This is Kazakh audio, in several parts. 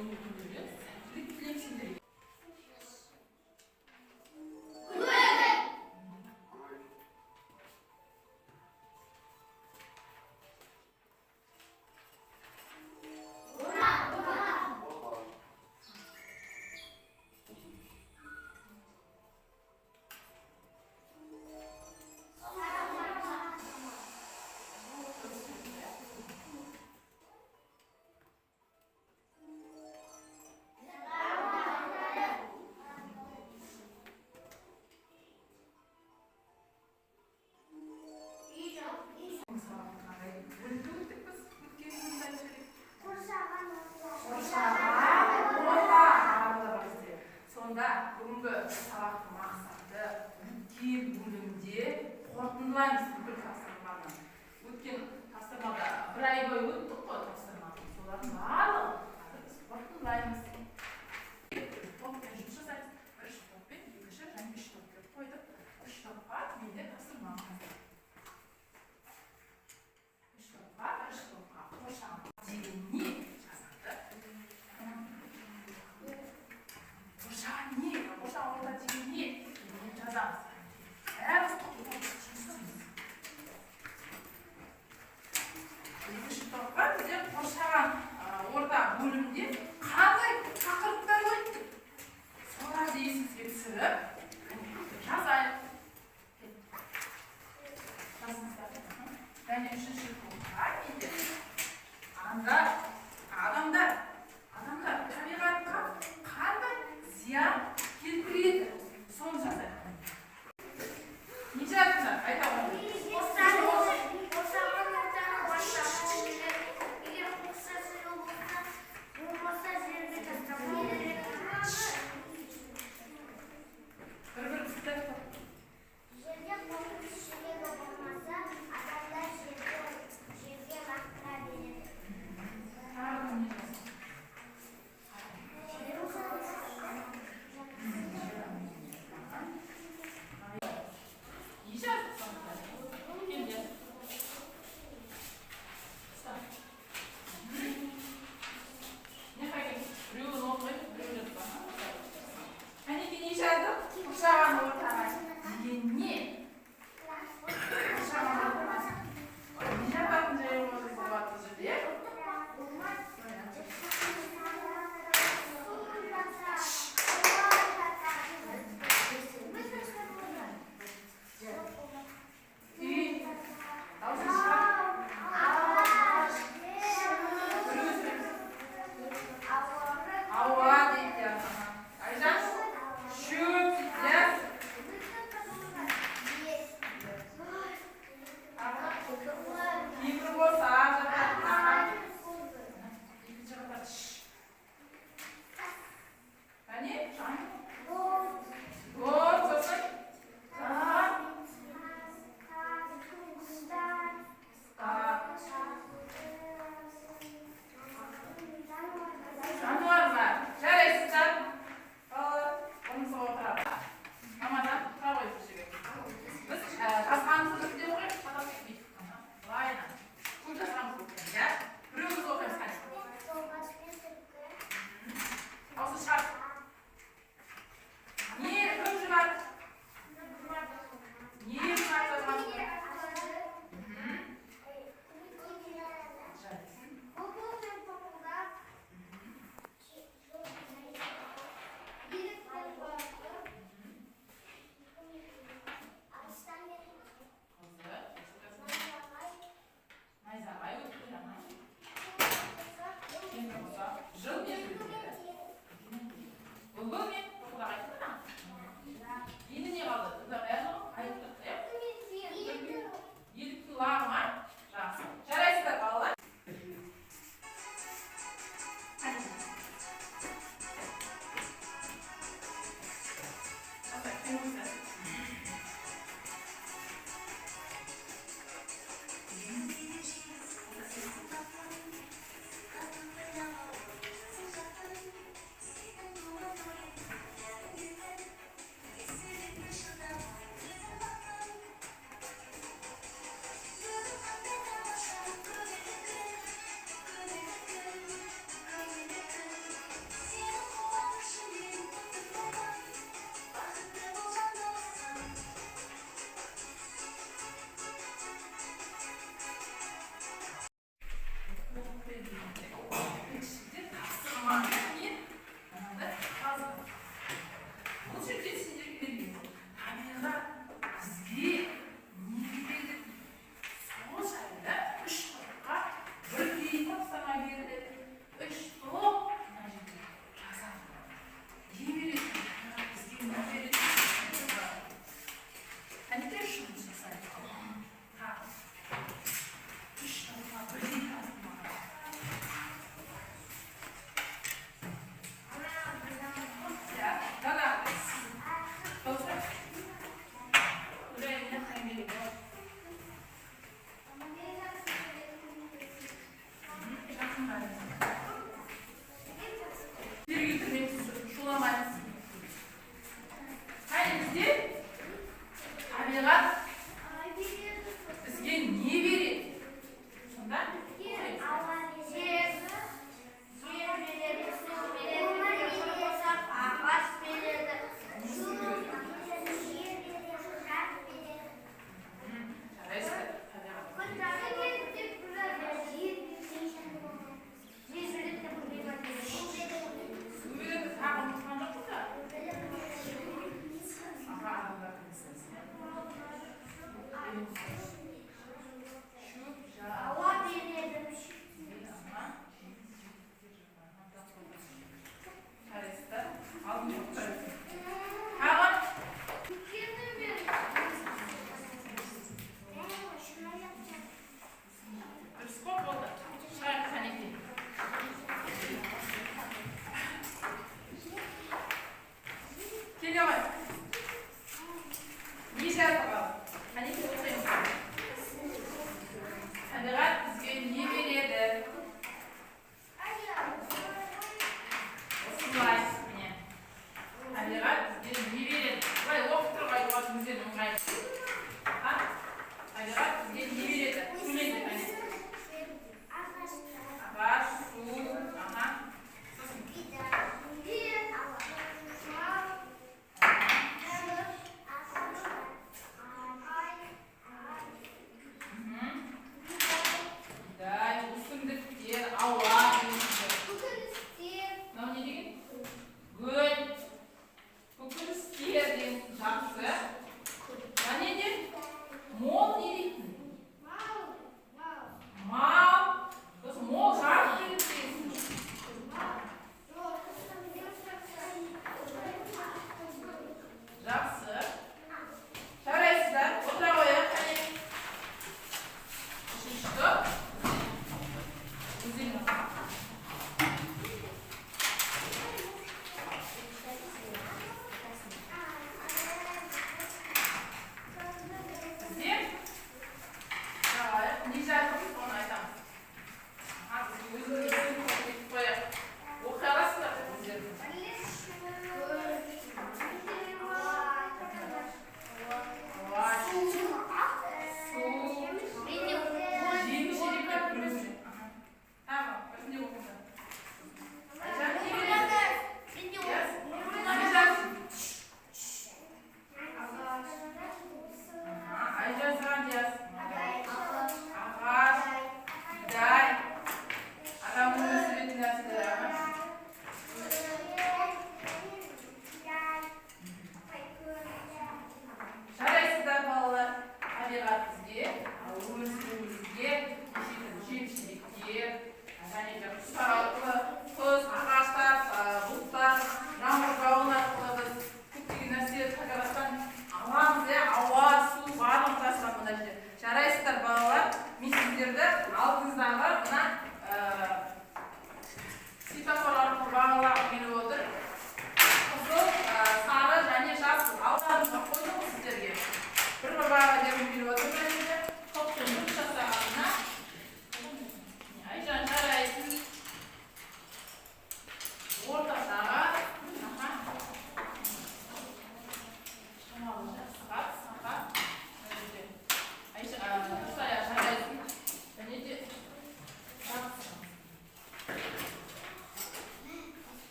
Onuň gününe sağlyk dilep sendiriň. Бүгінгі сабақтың мақсаты кейін бөлімде қорытындылаймыз бүкіл тапсырманы. Өткен тапсырмада бір ай бойы өттік қой тапсырманы. Солардың барлығын қазір біз қорытындылаймыз. Топпен жұмыс жасаймыз. Бірінші топпен екінші және үш топ деп қойдық. Үш топқа менде тапсырма қазір. Үш топқа қоршаған деген не жазады? Қоршаған не? Қоршаған орта деген не? Жазамыз. Бәріміз екінші топқа бізде қоршаған орта бөлімде қандай тақырыптар өтті? Соларды есіңізге түсіріп жазайық. Және үшінші топқа менде адамдар табиғатқа қандай зиян келтіреді? Соны жазайық. Не жазыңыздар? Айта қойыңыз.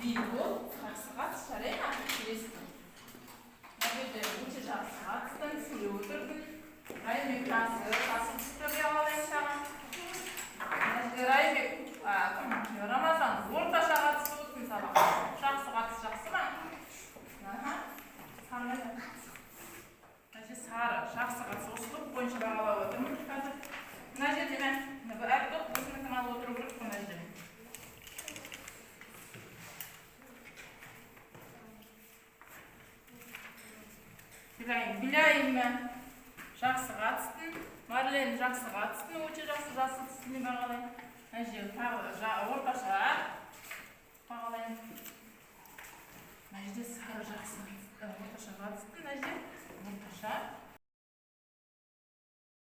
дейді ол жақсы қатыс жарай ма келесің мына жерде өте жақсы қатыстың сөйлеп отырдың райымбек жақсы түсті деп алайын саған мына жерде райымбек рамазан орташа қатысып отырсың сабаққа жақсы қатыс жақсы ма сары мына жерде сары жақсы қатыс осы топ бойынша бағалап отырмын қазір мына жерде әр топ өзінікін алып отыру керек мына жерде Біляйма жақсы қатыстың, Марлен жақсы қатыстың, өте жақсы түсіне бағалайын. Мына жерде тағы орташа бағалайын. Мына жерде сары жақсы орташа қатыстың, мына жерде орташа